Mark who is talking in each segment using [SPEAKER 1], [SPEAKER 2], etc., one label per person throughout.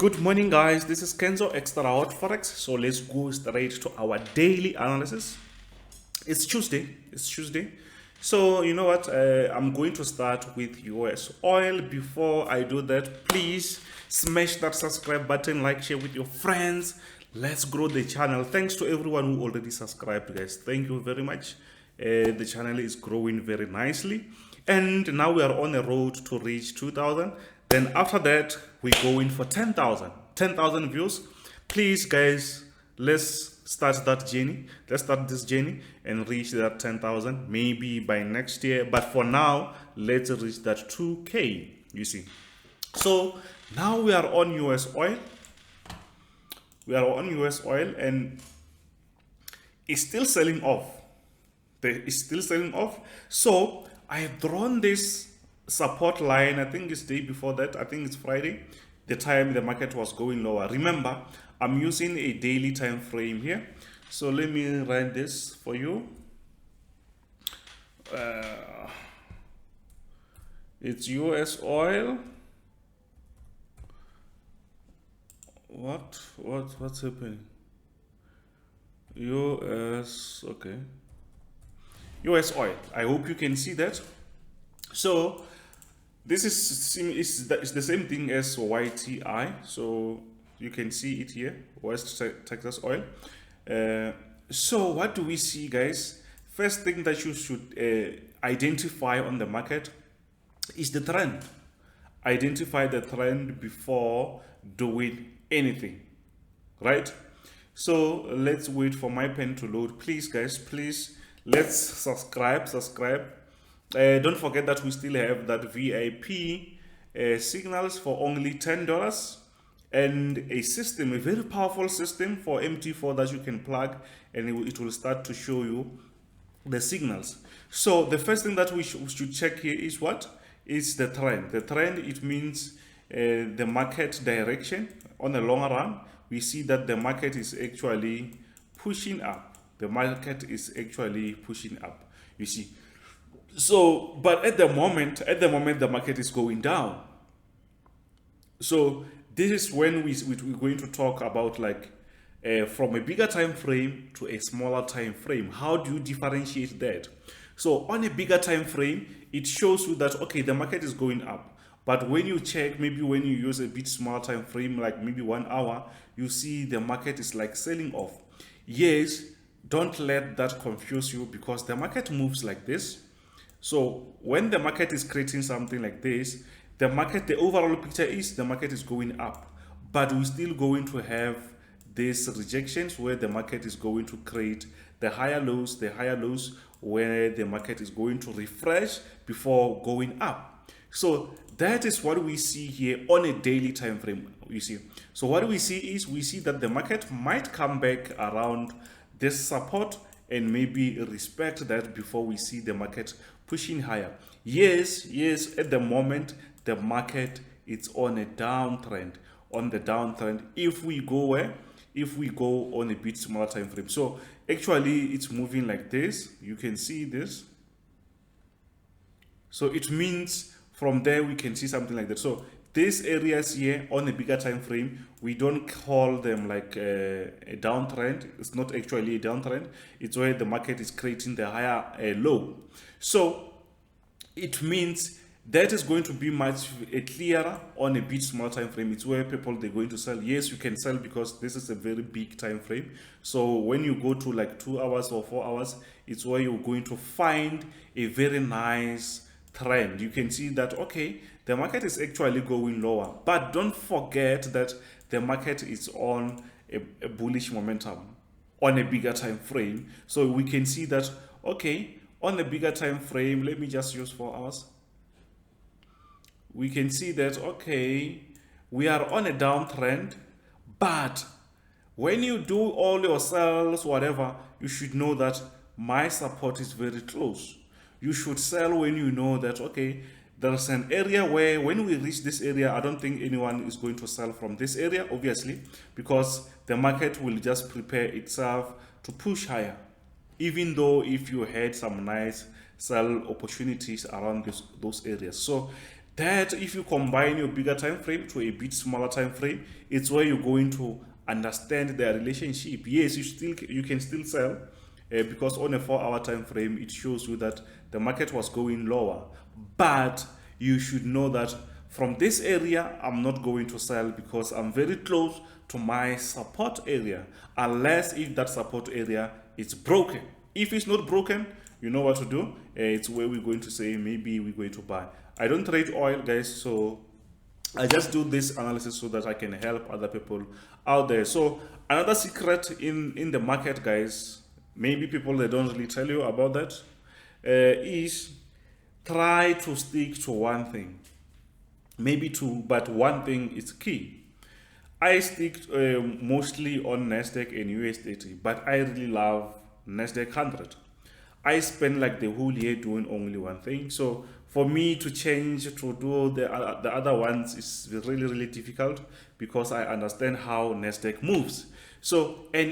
[SPEAKER 1] Good morning, guys. This is Kenzo Xtrahot Forex. So let's go straight to our daily analysis. It's Tuesday. So you know what? I'm going to start with US oil. Before I do that, please smash that subscribe button, like, share with your friends. Let's grow the channel. Thanks to everyone who already subscribed, guys. Thank you very much. The channel is growing very nicely, and now we are on a road to reach 2,000. Then after that, we go in for 10,000 views. Please, guys, let's start that journey. Let's start this journey and reach that 10,000 maybe by next year. But for now, let's reach that 2K. You see. So now we are on US oil. And it's still selling off. So I have drawn this support line. I think it's day before that. I think it's Friday, the time the market was going lower. Remember, I'm using a daily time frame here. So let me write this for you. It's US oil. What's happening? Okay. US oil. I hope you can see that. So this is the same thing as YTI. So you can see it here, West Texas oil. So what do we see, guys? First thing that you should identify on the market is the trend. Identify the trend before doing anything, right? So let's wait for my pen to load. Please, guys, please, let's subscribe. Don't forget that we still have that VIP signals for only $10 and a system, a very powerful system for MT4 that you can plug, and it will start to show you the signals. So the first thing that we should check here is what? Is the trend. The trend, it means the market direction. On the long run, we see that the market is actually pushing up. You see. So, but at the moment, the market is going down. So this is when we're going to talk about, like, from a bigger time frame to a smaller time frame. How do you differentiate that? So on a bigger time frame, it shows you that, okay, the market is going up. But when you check, maybe when you use a bit smaller time frame, like maybe 1 hour, you see the market is like selling off. Yes, don't let that confuse you, because the market moves like this. So when the market is creating something like this, the overall picture is the market is going up, but we're still going to have these rejections where the market is going to create the higher lows where the market is going to refresh before going up. So that is what we see here on a daily time frame, you see. So what we see that the market might come back around this support and maybe respect that before we see the market pushing higher. Yes, at the moment the market is on a downtrend. If we go on a bit smaller time frame. So actually it's moving like this. You can see this. So it means from there we can see something like that. So these areas here on a bigger time frame, we don't call them like a downtrend. It's not actually a downtrend. It's where the market is creating the higher low. So it means that is going to be much clearer on a bit small time frame. It's where people, they're going to sell. Yes, you can sell because this is a very big time frame. So when you go to like 2 hours or 4 hours, it's where you're going to find a very nice trend. You can see that, okay, the market is actually going lower, but don't forget that the market is on a bullish momentum on a bigger time frame. So we can see that, okay, on a bigger time frame, let me just use 4 hours. We can see that, okay, we are on a downtrend, but when you do all your sales, whatever, you should know that my support is very close. You should sell when you know that, okay, there's an area where when we reach this area, I don't think anyone is going to sell from this area, obviously, because the market will just prepare itself to push higher, even though if you had some nice sell opportunities around those areas. So That if you combine your bigger time frame to a bit smaller time frame, it's where you're going to understand the relationship. Yes, you can still sell, because on a 4-hour time frame it shows you that the market was going lower, but you should know that from this area I'm not going to sell because I'm very close to my support area, unless if that support area is broken. If it's not broken, you know what to do. It's where we're going to say maybe we're going to buy. I don't trade oil, guys, so I just do this analysis so that I can help other people out there. So another secret in the market, guys, maybe people they don't really tell you about that, is try to stick to one thing, maybe two, but one thing is key. I stick mostly on NASDAQ and US30, but I really love NASDAQ 100. I spend like the whole year doing only one thing. So for me to change to do the other ones is really difficult because I understand how NASDAQ moves. So and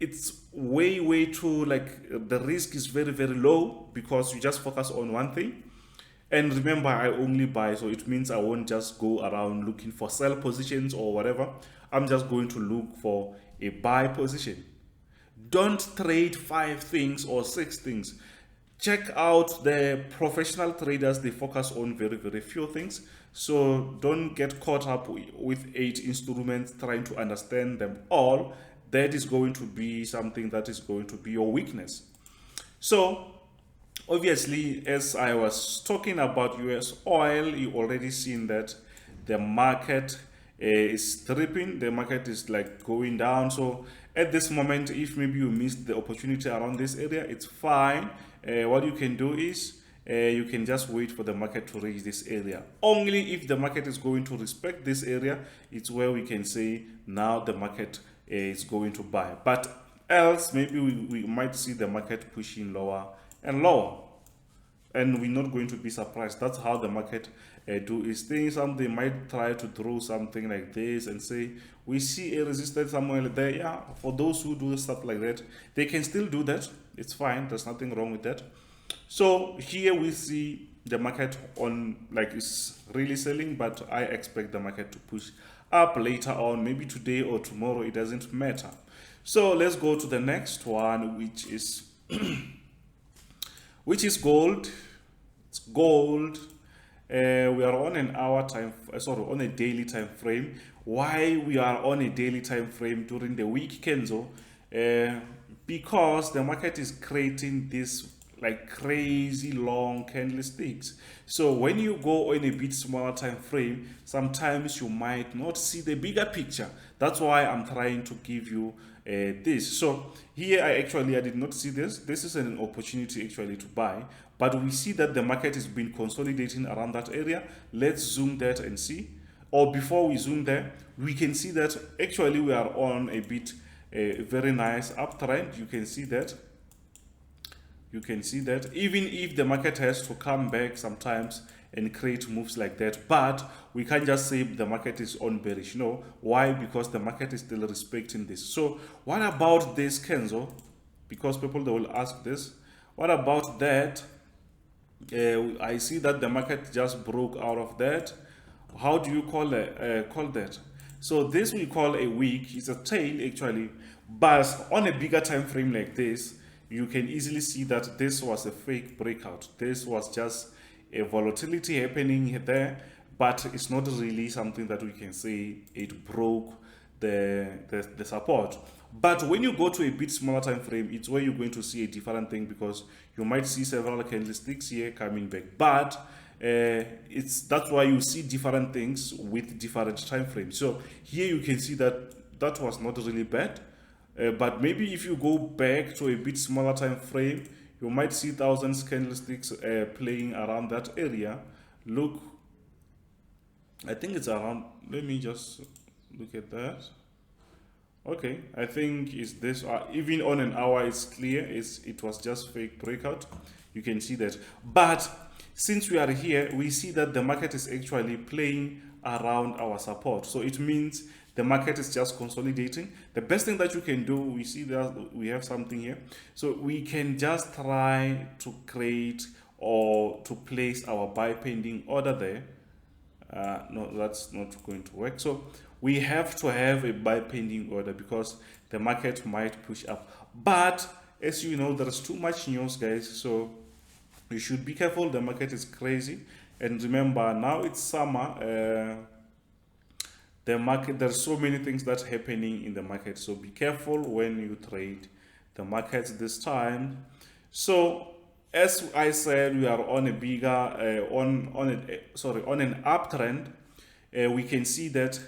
[SPEAKER 1] it's way too, like, the risk is very low because you just focus on one thing. And remember, I only buy, so it means I won't just go around looking for sell positions or whatever. I'm just going to look for a buy position. Don't trade 5 things or 6 things. Check out the professional traders, they focus on very few things. So don't get caught up with 8 instruments trying to understand them all. That is going to be something that is going to be your weakness. So obviously, as I was talking about US oil, you already seen that the market is tripping, the market is like going down. So at this moment, if maybe you missed the opportunity around this area, it's fine. What you can do is you can just wait for the market to reach this area. Only if the market is going to respect this area, it's where we can say now the market is going to buy. But else, maybe we might see the market pushing lower and lower, and we're not going to be surprised. That's how the market do its thing. They might try to throw something like this and say we see a resistance somewhere there. Yeah, for those who do stuff like that, they can still do that. It's fine, there's nothing wrong with that. So here we see the market on, like, it's really selling, but I expect the market to push up later on, maybe today or tomorrow, it doesn't matter. So let's go to the next one, which is gold. It's gold. We are on an hour time, on a daily time frame. Why we are on a daily time frame during the week, Kenzo? Because the market is creating this like crazy long candlesticks. So when you go on a bit smaller time frame, sometimes you might not see the bigger picture. That's why I'm trying to give you this. So here I did not see this. This is an opportunity actually to buy, but we see that the market has been consolidating around that area. Let's zoom that and see. Or before we zoom there, we can see that actually we are on a bit very nice uptrend. You can see that. You can see that even if the market has to come back sometimes and create moves like that, but we can't just say the market is on bearish. No, why? Because the market is still respecting this. So what about this, Kenzo? Because people, they will ask this, what about that? I see that the market just broke out of that. How do you call that? So this we call a wick. It's a tail actually, but on a bigger time frame like this, you can easily see that this was a fake breakout. This was just a volatility happening there, but it's not really something that we can say it broke the support. But when you go to a bit smaller time frame, it's where you're going to see a different thing, because you might see several candlesticks here coming back. But that's why you see different things with different time frames. So here you can see that that was not really bad. But maybe if you go back to a bit smaller time frame, you might see thousands candlesticks playing around that area. Look, I think it's around, let me just look at that. Okay, I think it's this, even on an hour it's clear, it was just fake breakout. You can see that. But since we are here, we see that the market is actually playing around our support. So it means the market is just consolidating. The best thing that you can do, we see that we have something here. So we can just try to create or to place our buy pending order there. No, that's not going to work. So we have to have a buy pending order because the market might push up. But as you know, there's too much news, guys. So you should be careful. The market is crazy. And remember, now it's summer. The market, there's so many things that's happening in the market. So be careful when you trade the markets this time. So as I said, we are on a bigger on an uptrend. We can see that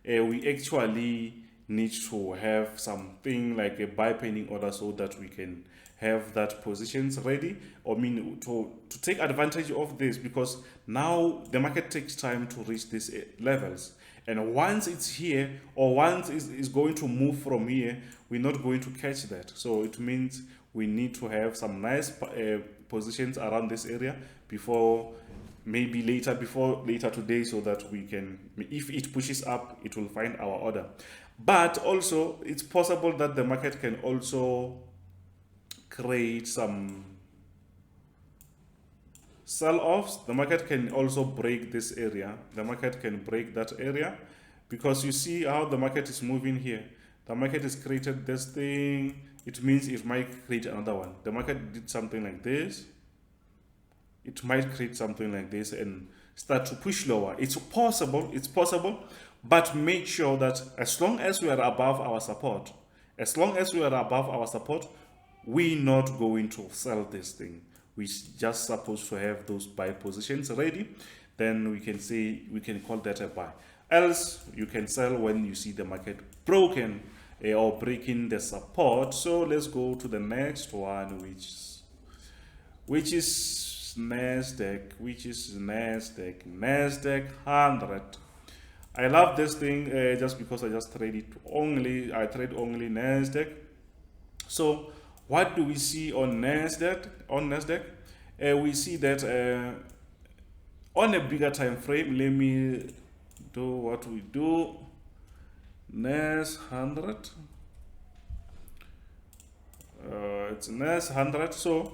[SPEAKER 1] we actually need to have something like a buy pending order so that we can have that positions ready, or mean to take advantage of this, because now the market takes time to reach these levels, and once it's here, or once it's going to move from here, we're not going to catch that. So it means we need to have some nice positions around this area before later today, so that we can, if it pushes up, it will find our order. But also it's possible that the market can also create some sell-offs. The market can also break this area. The market can break that area, because you see how the market is moving here. The market has created this thing. It means it might create another one. The market did something like this. It might create something like this and start to push lower. It's possible, but make sure that as long as we are above our support, we're not going to sell this thing. We just supposed to have those buy positions ready. Then we can say, we can call that a buy. Else you can sell when you see the market broken or breaking the support. So let's go to the next one, which is NASDAQ, NASDAQ 100. I love this thing just because I trade only NASDAQ. So what do we see on NASDAQ? We see that on a bigger time frame. Let me do what we do. NAS 100. It's NAS 100. So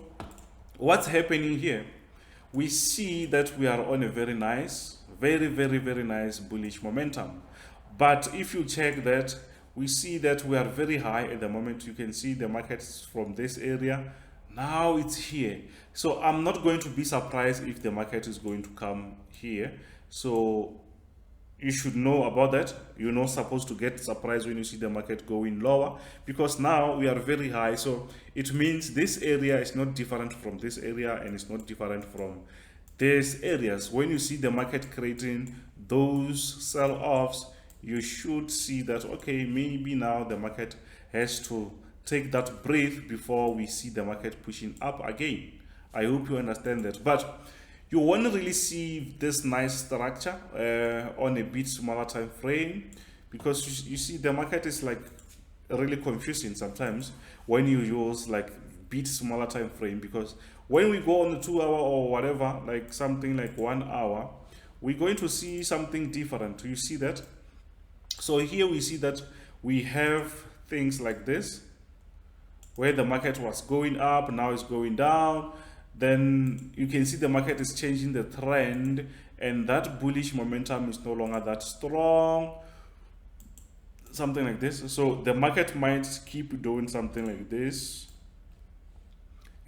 [SPEAKER 1] what's happening here? We see that we are on a very nice, very nice bullish momentum. But if you check that, we see that we are very high at the moment. You can see the markets from this area. Now it's here. So I'm not going to be surprised if the market is going to come here. So you should know about that. You're not supposed to get surprised when you see the market going lower, because now we are very high. So it means this area is not different from this area, and it's not different from these areas. When you see the market creating those sell-offs, you should see that, okay, maybe now the market has to take that breath before we see the market pushing up again. I hope you understand that. But you won't really see this nice structure on a bit smaller time frame, because you see the market is like really confusing sometimes when you use like bit smaller time frame, because when we go on the 2 hour or whatever, like something like 1 hour, we're going to see something different. You see that? So here we see that we have things like this, where the market was going up, now it's going down. Then you can see the market is changing the trend, and that bullish momentum is no longer that strong. Something like this. So the market might keep doing something like this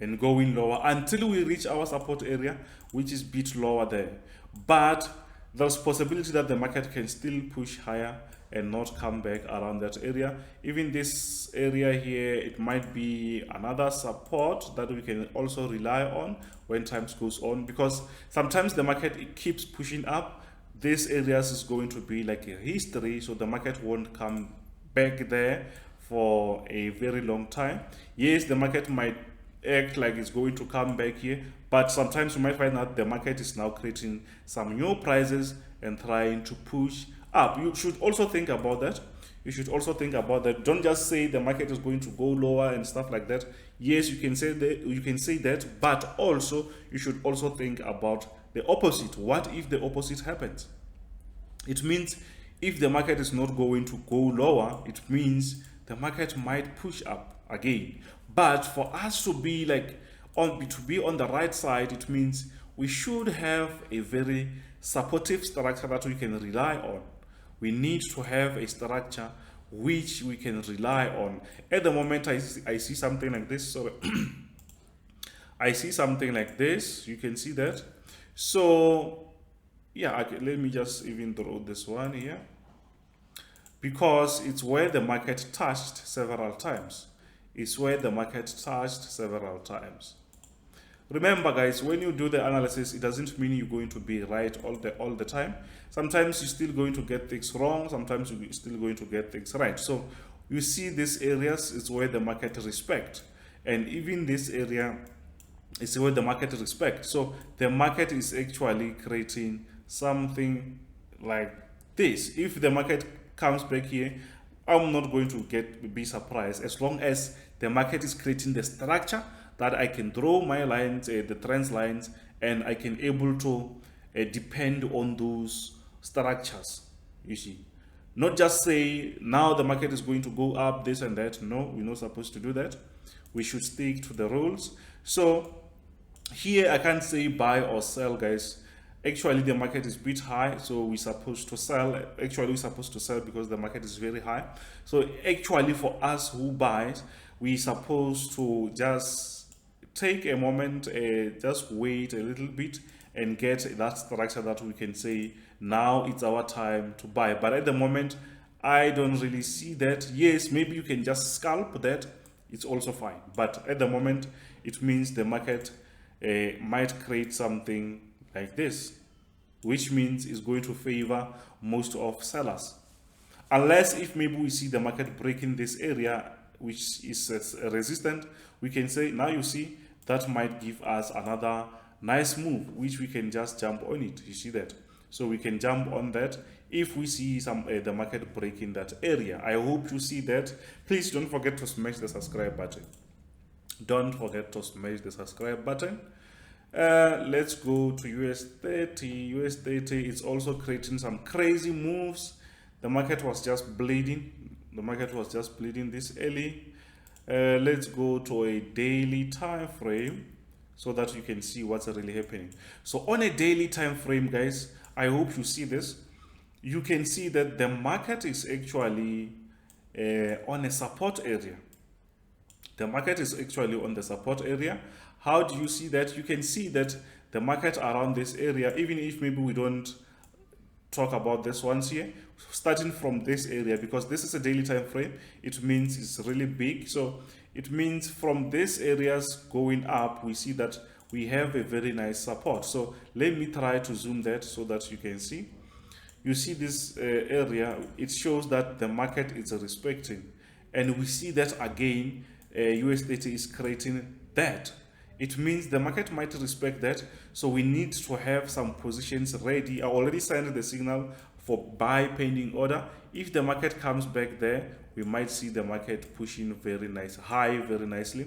[SPEAKER 1] and going lower until we reach our support area, which is a bit lower there. But there's possibility that the market can still push higher and not come back around that area. Even this area here, it might be another support that we can also rely on when time goes on, because sometimes the market, it keeps pushing up. This areas is going to be like a history, so the market won't come back there for a very long time. Yes, the market might act like it's going to come back here, but sometimes you might find that the market is now creating some new prices and trying to push up. You should also think about that. Don't just say the market is going to go lower and stuff like that. Yes, you can say that, but also you should also think about the opposite. What if the opposite happens? It means if the market is not going to go lower, it means the market might push up again. But for us to be like on the right side, it means we should have a very supportive structure that we can rely on. We need to have a structure which we can rely on. At the moment, I see something like this. Sorry. I see something like this. You can see that. So, yeah, let me just even draw this one here, because it's where the market touched several times. It's where the market touched several times. Remember, guys, when you do the analysis, it doesn't mean you're going to be right all the time. Sometimes you're still going to get things wrong. Sometimes you're still going to get things right. So you see these areas is where the market respect, and even this area is where the market respect. So the market is actually creating something like this. If the market comes back here, I'm not going to be surprised, as long as the market is creating the structure that I can draw my lines, the trend lines, and I can able to depend on those structures. You see, not just say now the market is going to go up this and that. No, we're not supposed to do that. We should stick to the rules. So here I can't say buy or sell, guys. Actually the market is a bit high, so we're supposed to sell. Actually we're supposed to sell because the market is very high. So actually for us who buys, we're supposed to just take a moment, just wait a little bit and get that structure that we can say now it's our time to buy. But at the moment I don't really see that. Yes, maybe you can just scalp that, it's also fine. But at the moment it means the market might create something like this, which means it's going to favor most of sellers, unless if maybe we see the market breaking this area which is resistant. We can say now, you see, that might give us another nice move which we can just jump on it. You see that? So we can jump on that if we see some the market breaking that area. I hope you see that. Please don't forget to smash the subscribe button. Don't forget to smash the subscribe button. Let's go to US30. US30 is also creating some crazy moves. The market was just bleeding. The market was just bleeding this early. Let's go to a daily time frame so that you can see what's really happening. So on a daily time frame, guys, I hope you see this. You can see that the market is actually on a support area. The market is actually on the support area. How do you see that? You can see that the market around this area, even if maybe we don't talk about this ones here, starting from this area, because this is a daily time frame, it means it's really big. So it means from these areas going up, we see that we have a very nice support. So let me try to zoom that so that you can see. You see this area, it shows that the market is respecting, and we see that again. US30 is creating that. It means the market might respect that, so we need to have some positions ready. I already sent the signal for buy pending order. If the market comes back there, we might see the market pushing very nice high very nicely,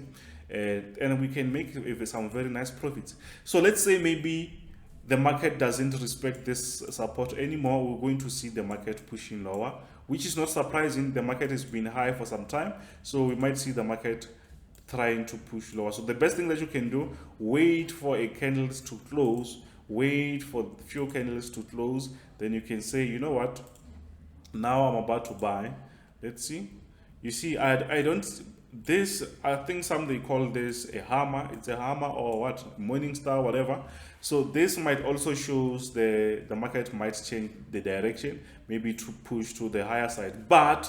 [SPEAKER 1] and we can make some very nice profits. So let's say maybe the market doesn't respect this support anymore, we're going to see the market pushing lower, which is not surprising. The market has been high for some time, so we might see the market trying to push lower. So the best thing that you can do, wait for a candles to close, wait for few candles to close, then you can say, you know what, now I'm about to buy. Let's see. You see, I don't, this, I think somebody call this a hammer. It's a hammer or what, morning star, whatever. So this might also shows the market might change the direction, maybe to push to the higher side. But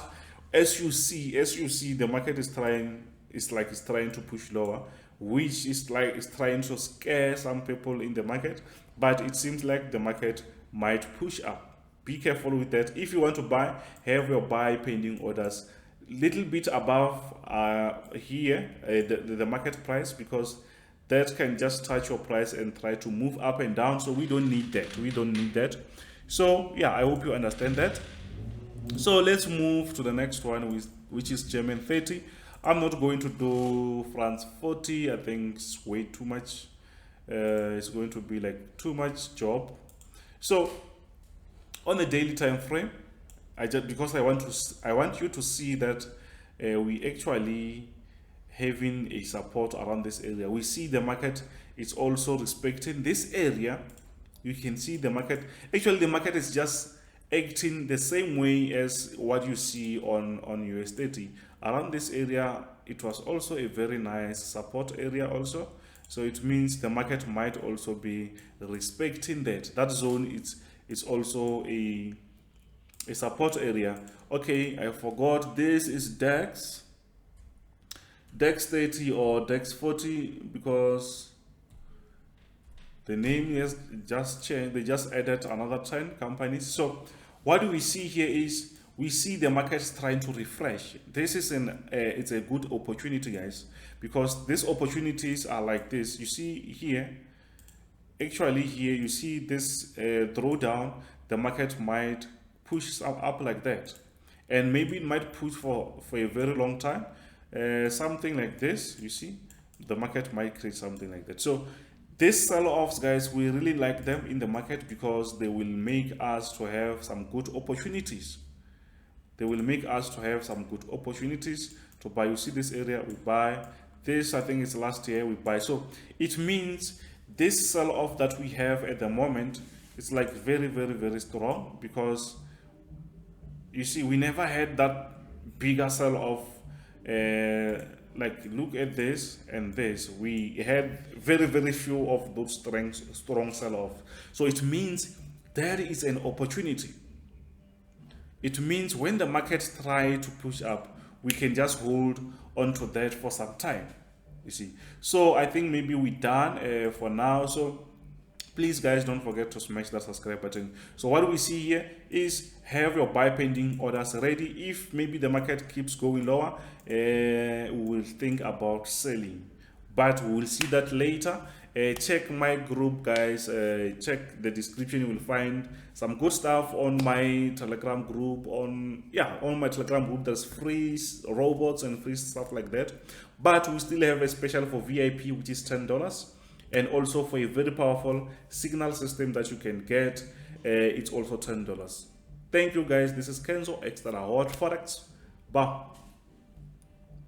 [SPEAKER 1] as you see, the market is trying, it's trying to push lower, which is like it's trying to scare some people in the market. But it seems like the market might push up. Be careful with that. If you want to buy, have your buy pending orders little bit above here, the market price, because that can just touch your price and try to move up and down. So we don't need that. We don't need that. So yeah, I hope you understand that. So let's move to the next one, which is German 30. I'm not going to do France 40. I think it's way too much. It's going to be like too much job. So on the daily time frame, because I want you to see that we actually having a support around this area. We see the market is also respecting this area. You can see the market, actually the market is just acting the same way as what you see on US30. Around this area, it was also a very nice support area also. So it means the market might also be respecting that zone. It's also a support area. Okay, I forgot, this is DAX 30 or DAX 40, because the name has just changed. They just added another 10 companies. So what do we see here is we see the markets trying to refresh. This is it's a good opportunity, guys, because these opportunities are like this. You see here, actually here you see this drawdown. The market might push up like that, and maybe it might push for a very long time. Something like this, you see, the market might create something like that. So these sell-offs, guys, we really like them in the market because they will make us to have some good opportunities. They will make us to have some good opportunities to buy. You see this area, we buy. This, I think it's last year, we buy. So it means this sell-off that we have at the moment is like very, very, very strong, because you see, we never had that bigger sell-off. Like, look at this and this. We had very, very few of those strong sell-off. So it means there is an opportunity. It means when the market try to push up, we can just hold on to that for some time, you see. So I think maybe we're done for now. So please, guys, don't forget to smash that subscribe button. So what we see here is have your buy pending orders ready. If maybe the market keeps going lower, we will think about selling, but we will see that later. Check my group, guys. Check the description. You will find some good stuff on my Telegram group. On my Telegram group, there's free robots and free stuff like that. But we still have a special for VIP, which is $10, and also for a very powerful signal system that you can get, it's also $10. Thank you, guys. This is Kenzo, Xtrahot Forex. Bye.